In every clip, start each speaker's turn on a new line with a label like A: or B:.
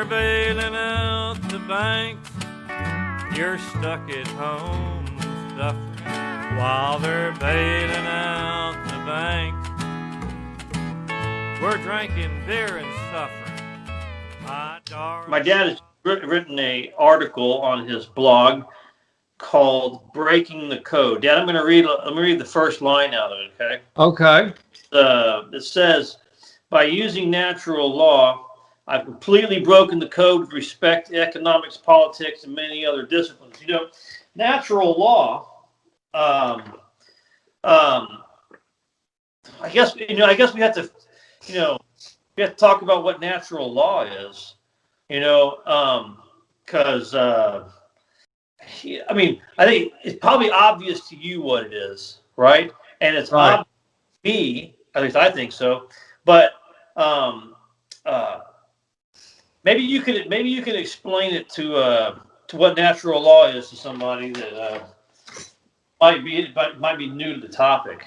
A: they're bailing out the banks, you're stuck at home suffering. While they're bailing out the banks, we're drinking beer and suffering.
B: My dad has written an article on his blog called "Breaking the Code." Dad, I'm going to read. Let me read the first line out of it. Okay.
C: Okay.
B: It says, "By using natural law, I've completely broken the code with respect to economics, politics, and many other disciplines." You know, natural law. I guess we have to, we have to talk about what natural law is. Because I think it's probably obvious to you what it is, right? And it's
C: right.
B: obvious to me, at least I think so. But maybe you can explain it to what natural law is to somebody that might be new to the topic.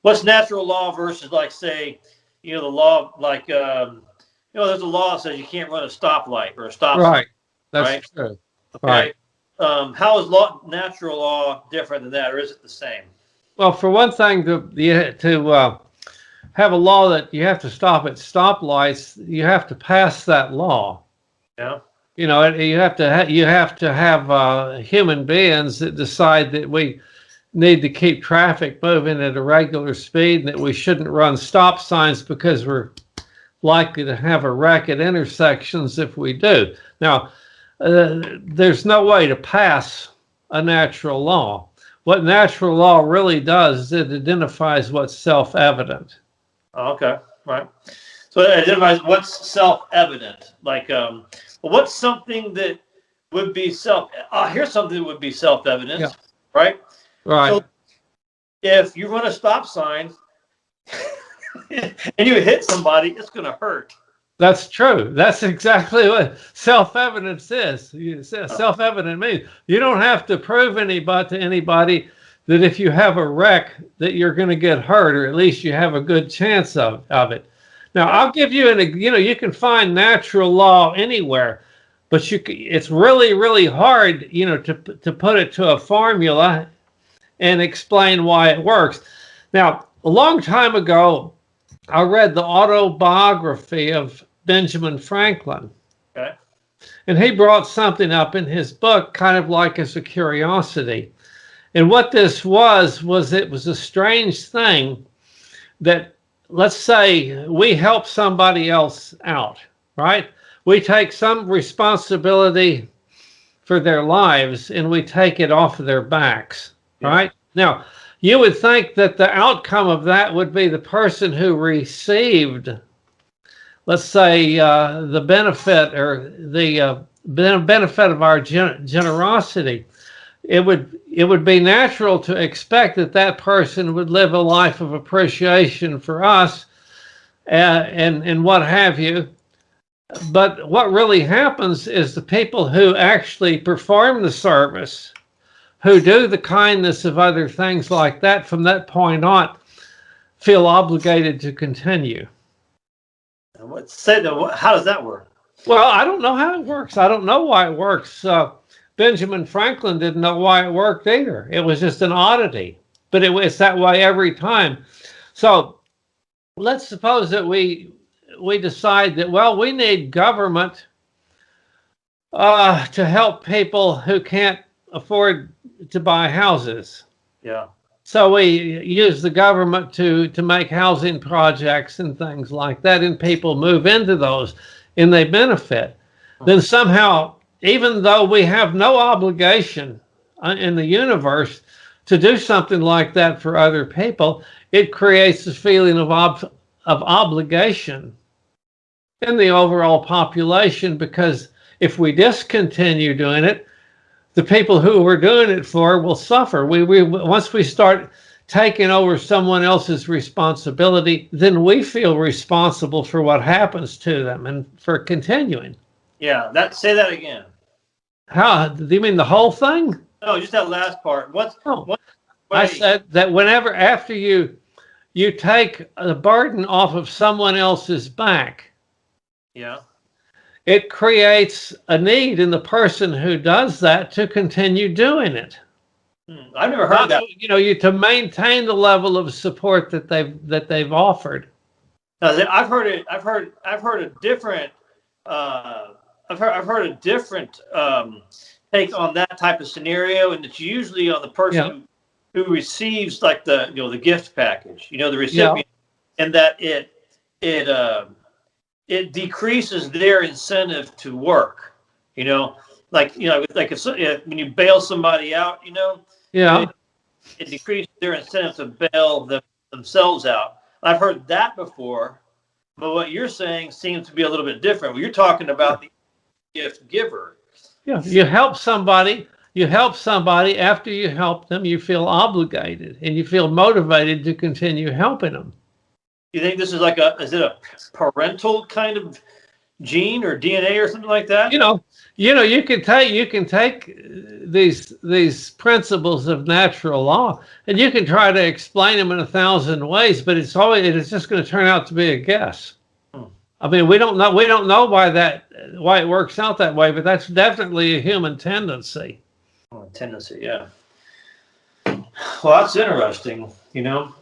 B: What's natural law versus, like, say, the law, like, there's a law that says you can't run a stoplight or a stop sign.
C: Right. That's
B: right?
C: true.
B: Okay. Right. How is natural law different than that, or is it the same?
C: Well, for one thing, to have a law that you have to stop at stoplights, you have to pass that law.
B: Yeah.
C: You have to have human beings that decide that we need to keep traffic moving at a regular speed and that we shouldn't run stop signs because we're likely to have a wreck at intersections if we do. Now, there's no way to pass a natural law. What natural law really does is it identifies what's self-evident.
B: Oh, okay, right. So it identifies what's self-evident. Like, what's something that would be here's something that would be self-evident,
C: yeah.
B: Right?
C: Right.
B: So if you run a stop sign and you hit somebody, it's going to hurt.
C: That's true. That's exactly what self-evidence is. Self-evident means you don't have to prove to anybody that if you have a wreck that you're going to get hurt, or at least you have a good chance of it. Now, I'll give you you can find natural law anywhere, but it's really, really hard, to put it to a formula and explain why it works. Now, a long time ago, I read the autobiography of Benjamin Franklin.
B: Okay.
C: And he brought something up in his book kind of like as a curiosity. And what this was it was a strange thing that, let's say we help somebody else out, right? We take some responsibility for their lives and we take it off of their backs, right? Now, you would think that the outcome of that would be the person who received, let's say, the benefit or the benefit of our generosity. It would be natural to expect that person would live a life of appreciation for us and what have you. But what really happens is the people who actually perform the service, who do the kindness of other things like that, from that point on, feel obligated to continue.
B: How does that work?
C: Well, I don't know how it works. I don't know why it works. Benjamin Franklin didn't know why it worked either. It was just an oddity, but it's that way every time. So let's suppose that we decide that, well, we need government to help people who can't afford to buy houses.
B: Yeah.
C: So we use the government to make housing projects and things like that, and people move into those and they benefit. Then somehow, even though we have no obligation in the universe to do something like that for other people, it creates a feeling of obligation in the overall population, because if we discontinue doing it, the people who we're doing it for will suffer. Once we start taking over someone else's responsibility, then we feel responsible for what happens to them and for continuing.
B: Yeah, say that again.
C: How? Do you mean the whole thing?
B: No, just that last part.
C: I said that after you take the burden off of someone else's back.
B: Yeah.
C: it creates a need in the person who does that to continue doing it.
B: I've never heard that.
C: You know, you to maintain the level of support that they've offered.
B: I've heard it. I've heard a different. I've heard a different take on that type of scenario, and it's usually on the person who receives like the gift package. You know, the recipient, and that it decreases their incentive to work. You know, like if when you bail somebody out, you know, it decreases their incentive to bail themselves out. I've heard that before, but what you're saying seems to be a little bit different. You're talking about the gift giver.
C: Yeah, you help somebody. After you help them, you feel obligated and you feel motivated to continue helping them.
B: You think this is is it a parental kind of gene or DNA or something like that?
C: You can take these principles of natural law and you can try to explain them in 1,000 ways, but it's just going to turn out to be a guess. I mean, we don't know why it works out that way, but that's definitely a human tendency.
B: Tendency, yeah. Well, that's interesting. You know,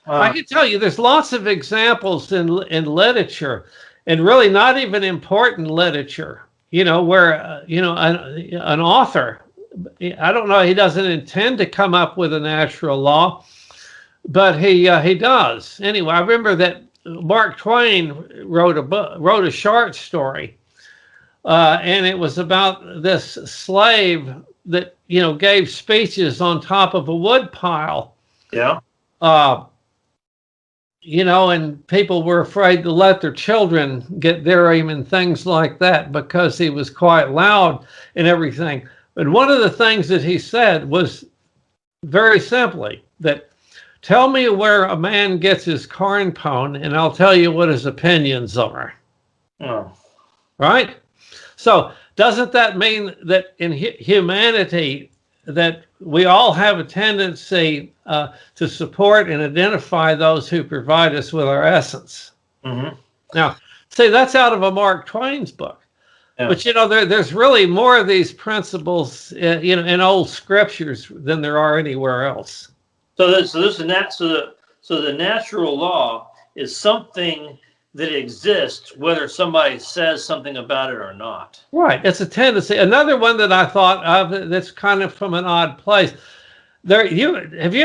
C: I can tell you, there's lots of examples in literature, and really not even important literature. You know, where an author, I don't know, he doesn't intend to come up with a natural law, but he does. Anyway, I remember that Mark Twain wrote a short story, and it was about this slave that gave speeches on top of a wood pile.
B: Yeah.
C: And people were afraid to let their children get near him and things like that because he was quite loud and everything. But one of the things that he said was very simply that, tell me where a man gets his corn pone and I'll tell you what his opinions are.
B: Oh.
C: Right? So doesn't that mean that in humanity that we all have a tendency to support and identify those who provide us with our essence?
B: Mm-hmm.
C: Now, see, that's out of a Mark Twain's book.
B: Yeah.
C: But there's really more of these principles in old scriptures than there are anywhere else.
B: So the natural law is something that exists whether somebody says something about it or not.
C: Right. It's a tendency. Another one that I thought of that's kind of from an odd place. Have you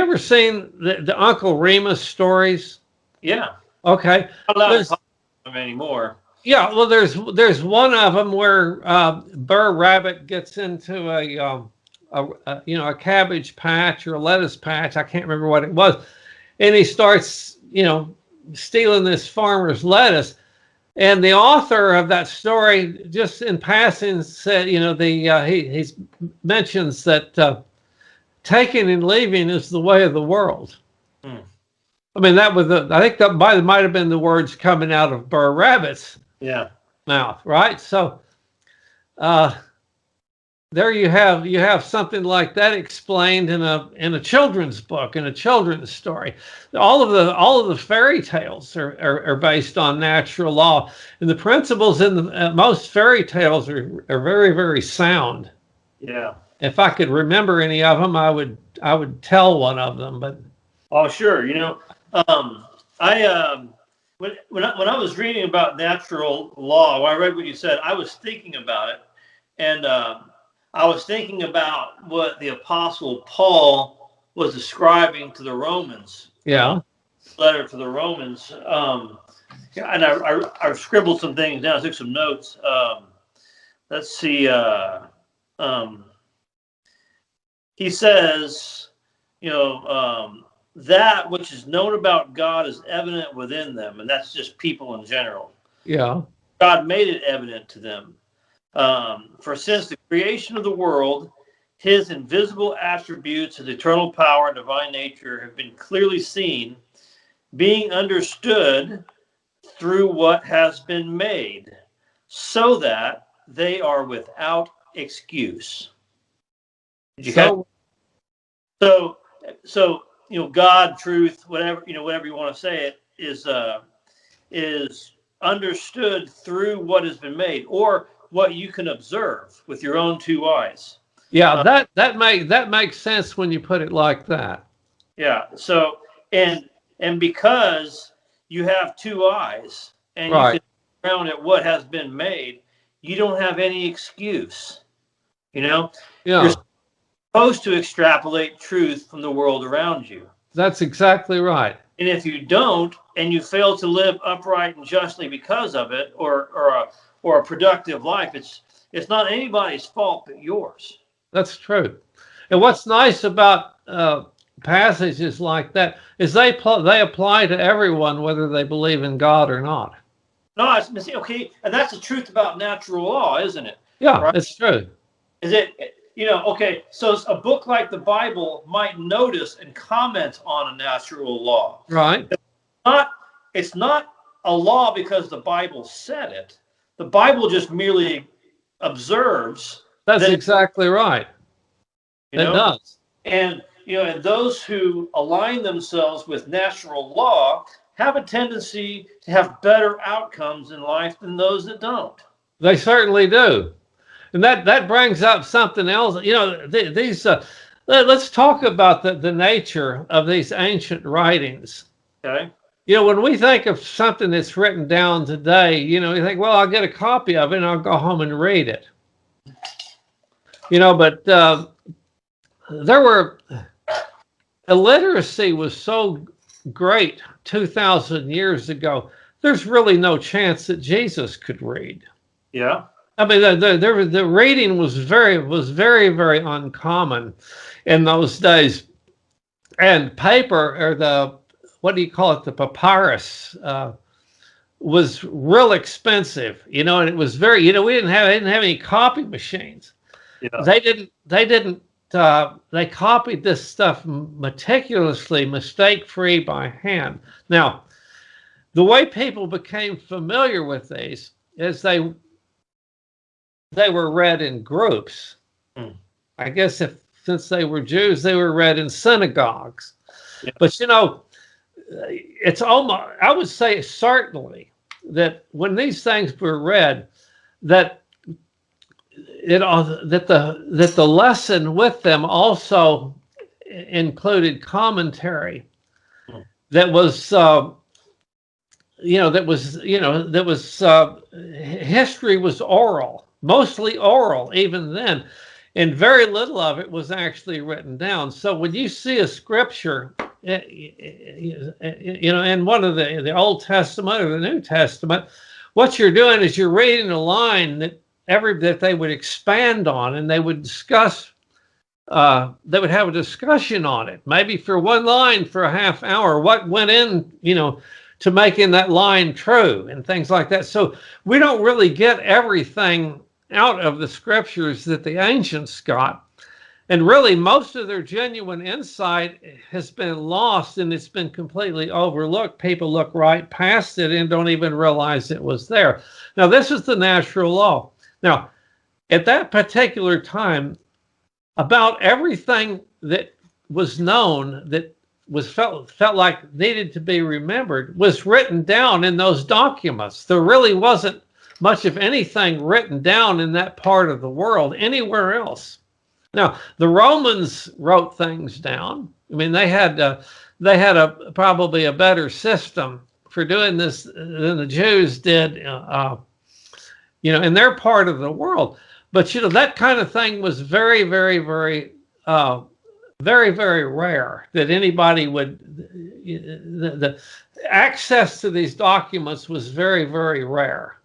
C: ever seen the Uncle Remus stories?
B: Yeah.
C: Okay.
B: I'm not allowed to talk about them anymore.
C: Yeah. Well, there's one of them where Burr Rabbit gets into a cabbage patch or a lettuce patch. I can't remember what it was, and he starts stealing this farmer's lettuce, and the author of that story just in passing said he mentions that taking and leaving is the way of the world. I mean, I think that might have been the words coming out of Burr Rabbit's mouth, right? So there you have something like that explained in a children's book, in a children's story. All of the fairy tales are based on natural law, and the principles in most fairy tales are very, very sound.
B: Yeah.
C: If I could remember any of them, I would tell one of them. But
B: sure. When I was reading about natural law, when I read what you said, I was thinking about it, and I was thinking about what the Apostle Paul was describing to the Romans.
C: Yeah.
B: Letter to the Romans. And I scribbled some things down. I took some notes. Let's see. He says, that which is known about God is evident within them, and that's just people in general.
C: Yeah.
B: God made it evident to them. For since the creation of the world, his invisible attributes, his eternal power and divine nature have been clearly seen, being understood through what has been made, so that they are without excuse. Did you So God, truth, whatever you want to say it, is understood through what has been made, or what you can observe with your own two eyes.
C: Yeah, that makes sense when you put it like that.
B: Yeah. So and because you have two eyes and
C: Right.
B: you can look around at what has been made, you don't have any excuse. You know,
C: Yeah,
B: you're supposed to extrapolate truth from the world around you.
C: that's exactly right.
B: And if you don't, and you fail to live upright and justly because of it, or a productive life, it's not anybody's fault but yours.
C: That's true. And what's nice about passages like that is they apply to everyone, whether they believe in God or not.
B: No, it's okay, and that's the truth about natural law, isn't it?
C: Yeah,
B: Right.
C: it's true.
B: Is it? Okay. So a book like the Bible might notice and comment on a natural law.
C: Right.
B: It's not a law because the Bible said it. The Bible just merely observes.
C: That's
B: that
C: exactly right.
B: you
C: It
B: know?
C: does.
B: And and those who align themselves with natural law have a tendency to have better outcomes in life than those that don't.
C: They certainly do. And that brings up something else. Let's talk about the nature of these ancient writings.
B: Okay.
C: When we think of something that's written down today, you think, well, I'll get a copy of it and I'll go home and read it. But illiteracy was so great 2,000 years ago. There's really no chance that Jesus could read.
B: Yeah.
C: I mean, the reading was very, very uncommon in those days, and paper, or what do you call it, the papyrus, was real expensive. And it was very, we didn't have any copy machines.
B: Yeah.
C: They copied this stuff meticulously, mistake-free by hand. Now, the way people became familiar with these is they were read in groups. I guess since they were Jews, they were read in synagogues.
B: Yeah.
C: But it's almost, I would say certainly that when these things were read, that the lesson with them also included commentary that was history was oral, mostly oral even then, and very little of it was actually written down. So when you see a scripture, in one of the Old Testament or the New Testament, what you're doing is you're reading a line that they would expand on, and they would discuss. They would have a discussion on it, maybe for one line for a half hour. What went in, to making that line true and things like that. So we don't really get everything out of the scriptures that the ancients got. And really, most of their genuine insight has been lost, and it's been completely overlooked. People look right past it and don't even realize it was there. Now, this is the natural law. Now, at that particular time, about everything that was known that was felt like needed to be remembered was written down in those documents. There really wasn't much of anything written down in that part of the world anywhere else. Now, the Romans wrote things down. I mean, they had probably a better system for doing this than the Jews did, in their part of the world. But that kind of thing was very, very, very, very, very rare that anybody would. The access to these documents was very, very rare.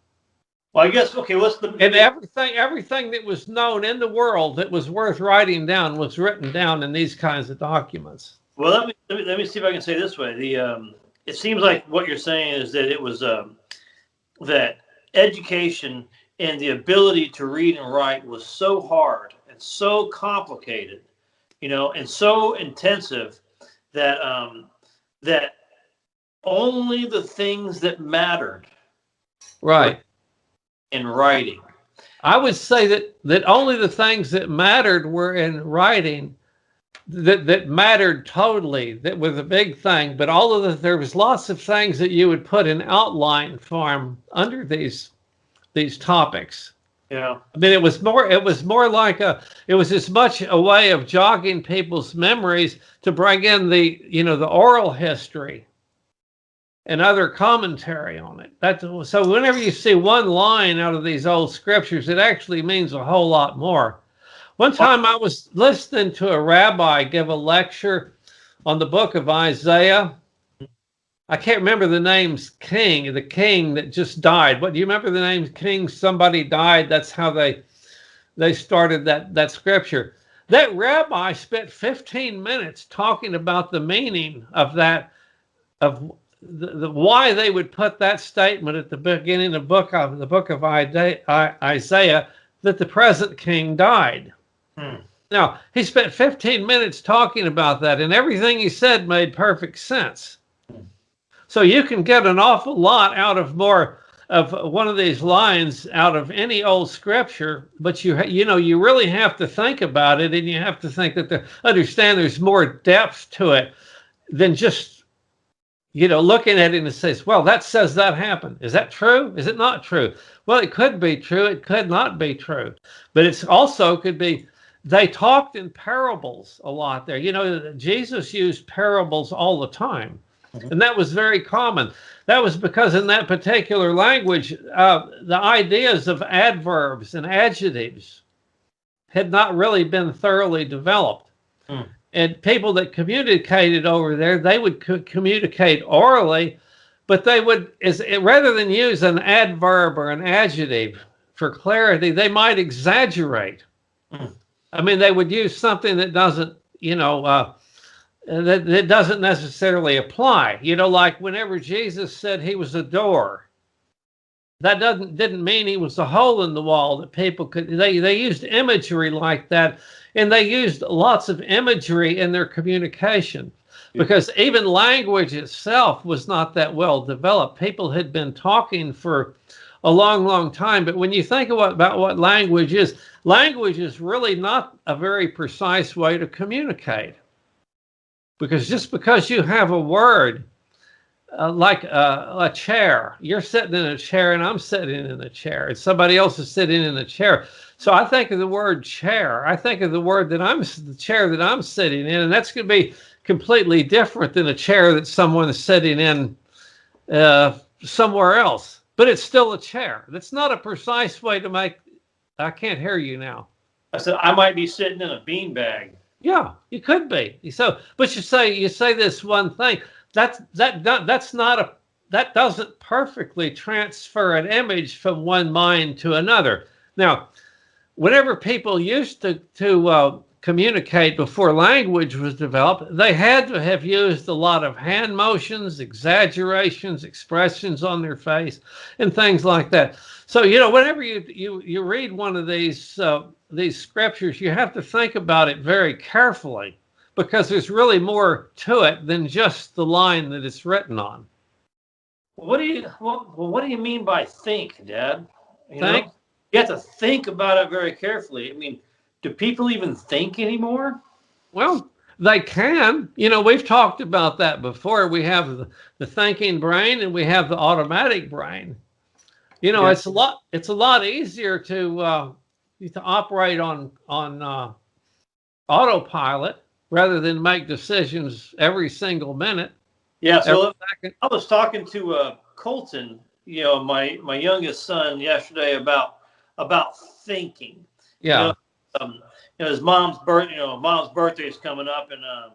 B: Well, I guess, okay,
C: and everything that was known in the world that was worth writing down was written down in these kinds of documents.
B: Well, let me see if I can say it this way. It seems like what you're saying is that it was that education and the ability to read and write was so hard and so complicated, and so intensive that that only the things that mattered,
C: right,
B: in writing.
C: I would say that only the things that mattered were in writing, that mattered totally, that was a big thing. But there was lots of things that you would put in outline form under these topics.
B: Yeah.
C: I mean, it was more like it was as much a way of jogging people's memories to bring in the oral history and other commentary on it. So whenever you see one line out of these old scriptures, it actually means a whole lot more. One time I was listening to a rabbi give a lecture on the book of Isaiah. I can't remember the name's king, the king that just died. What do you remember the name's king? Somebody died. That's how they started that scripture. That rabbi spent 15 minutes talking about the meaning of that, of the why they would put that statement at the beginning of the book of Isaiah that the present king died. Now, he spent 15 minutes talking about that, and everything he said made perfect sense. So you can get an awful lot out of more of one of these lines out of any old scripture, but you really have to think about it, and you have to think that understand there's more depth to it than just looking at it and says, well, that says that happened. Is that true? Is it not true? Well, it could be true. It could not be true, but it's also could be. They talked in parables a lot there. Jesus used parables all the time. And that was very common. That was because in that particular language, the ideas of adverbs and adjectives had not really been thoroughly developed. And people that communicated over there, they would communicate orally, but they would, rather than use an adverb or an adjective for clarity, they might exaggerate. I mean, they would use something that doesn't, that doesn't necessarily apply. Like whenever Jesus said he was a door, that didn't mean he was a hole in the wall that people could. They used imagery like that, and they used lots of imagery in their communication because even language itself was not that well developed. People had been talking for a long, long time, but when you think about what language is really not a very precise way to communicate. Because just because you have a word like a chair, you're sitting in a chair and I'm sitting in a chair and somebody else is sitting in a chair. So I think of the word chair. I think of the chair that I'm sitting in, and that's going to be completely different than a chair that someone is sitting in somewhere else. But it's still a chair. That's not a precise way to make. I can't hear you now.
B: I said I might be sitting in a beanbag.
C: Yeah, you could be. So, but you say this one thing. That doesn't perfectly transfer an image from one mind to another. Now, whenever people used to communicate before language was developed, they had to have used a lot of hand motions, exaggerations, expressions on their face, and things like that. So, whenever you read one of these scriptures, you have to think about it very carefully because there's really more to it than just the line that it's written on.
B: What do you mean by think, Dad?
C: Think?
B: You have to think about it very carefully. I mean, do people even think anymore?
C: Well, they can. We've talked about that before. We have the thinking brain and we have the automatic brain. It's a lot easier to operate on autopilot rather than make decisions every single minute.
B: Yeah. So I was talking to Colton, my youngest son, yesterday about thinking.
C: Yeah.
B: His mom's birthday is coming up, and I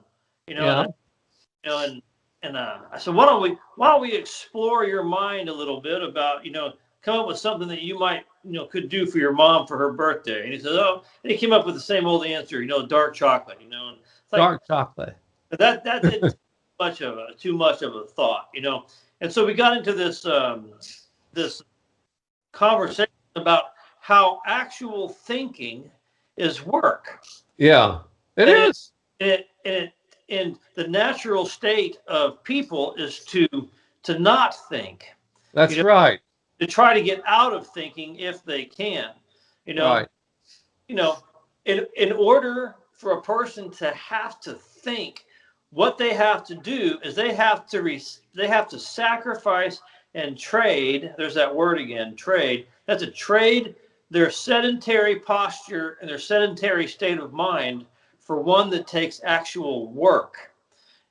B: said, why don't we explore your mind a little bit about come up with something that you might could do for your mom for her birthday. And he says, and he came up with the same old answer, dark chocolate. And it's like,
C: dark chocolate.
B: That didn't too much of a thought, And so we got into this this conversation about how actual thinking is work.
C: Yeah, it is.
B: And the natural state of people is to not think.
C: That's right.
B: To try to get out of thinking if they can.
C: Right.
B: In order for a person to have to think, what they have to do is they have to sacrifice and trade. There's that word again, trade. That's a trade their sedentary posture and their sedentary state of mind for one that takes actual work.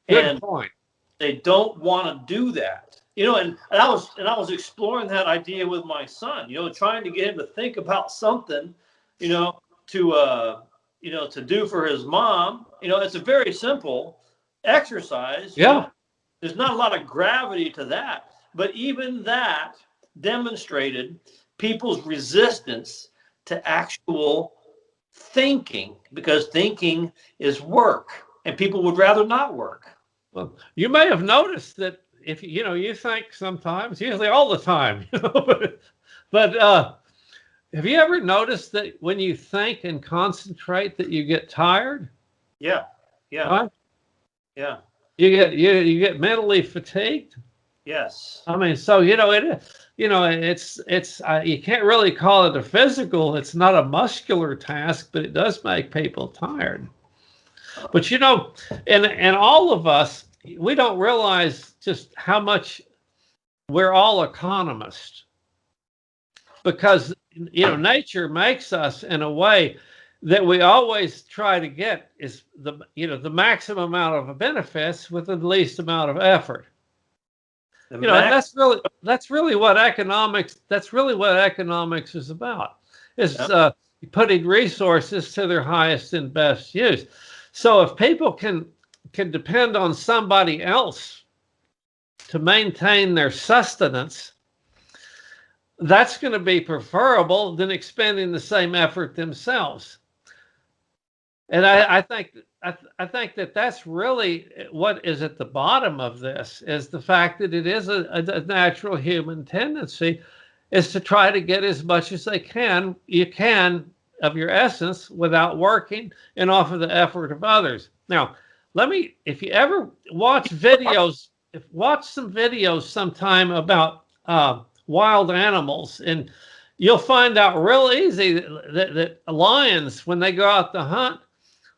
C: Good point.
B: They don't want to do that. And I was exploring that idea with my son, trying to get him to think about something, to do for his mom. It's a very simple exercise.
C: Yeah.
B: There's not a lot of gravity to that, but even that demonstrated people's resistance to actual thinking, because thinking is work and people would rather not work.
C: Well, you may have noticed that if you think sometimes, usually all the time, but have you ever noticed that when you think and concentrate that you get tired?
B: Yeah.
C: Right?
B: Yeah.
C: You get mentally fatigued.
B: Yes.
C: I mean, so it's you can't really call it a physical. It's not a muscular task, but it does make people tired. But and all of us, we don't realize just how much we're all economists, because nature makes us in a way that we always try to get is the maximum amount of benefits with the least amount of effort. And that's really what economics is about, is putting resources to their highest and best use. So if people can depend on somebody else to maintain their sustenance, that's going to be preferable than expending the same effort themselves. And I think that that's really what is at the bottom of this, is the fact that it is a natural human tendency is to try to get as much as you can of your essence without working and off of the effort of others. Now, if you ever watch videos, watch some videos sometime about wild animals, and you'll find out real easy that lions, when they go out to hunt,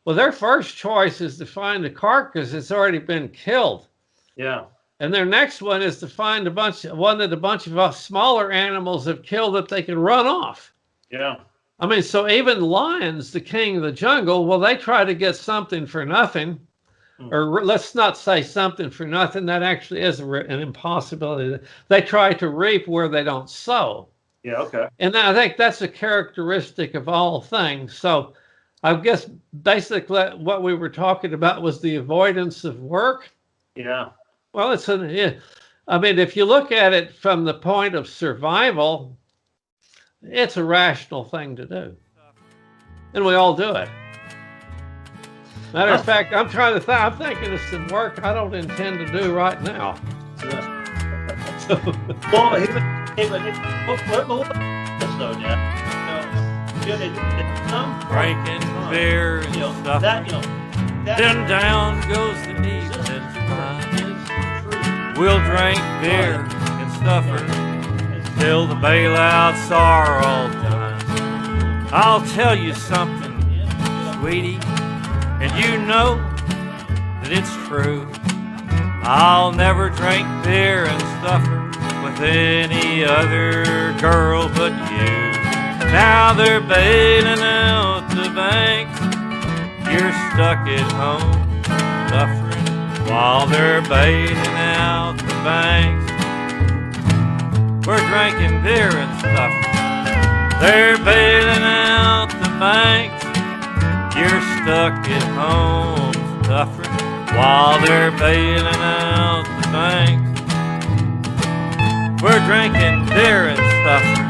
C: well, their first choice is to find a carcass that's already been killed.
B: Yeah.
C: And their next one is to find one that a bunch of smaller animals have killed that they can run off.
B: Yeah.
C: I mean, so even lions, the king of the jungle, well, they try to get something for nothing. Or let's not say something for nothing. That actually is an impossibility. They try to reap where they don't sow.
B: Yeah, okay.
C: And I think that's a characteristic of all things. So I guess basically what we were talking about was the avoidance of work.
B: Yeah.
C: Well, if you look at it from the point of survival, it's a rational thing to do. And we all do it. Matter of fact, I'm thinking of some work I don't intend to do right now.
A: Drinking beer and stuff. Then down goes the need that's mine. We'll drink beer and stuffer till the bailouts are all done. I'll tell you something, sweetie, and you know that it's true. I'll never drink beer and stuffer with any other girl but you. Now they're bailing out the banks. You're stuck at home suffering while they're bailing out the banks. We're drinking beer and stuffing. They're bailing out the banks. You're stuck at home suffering while they're bailing out the banks. We're drinking beer and stuffing.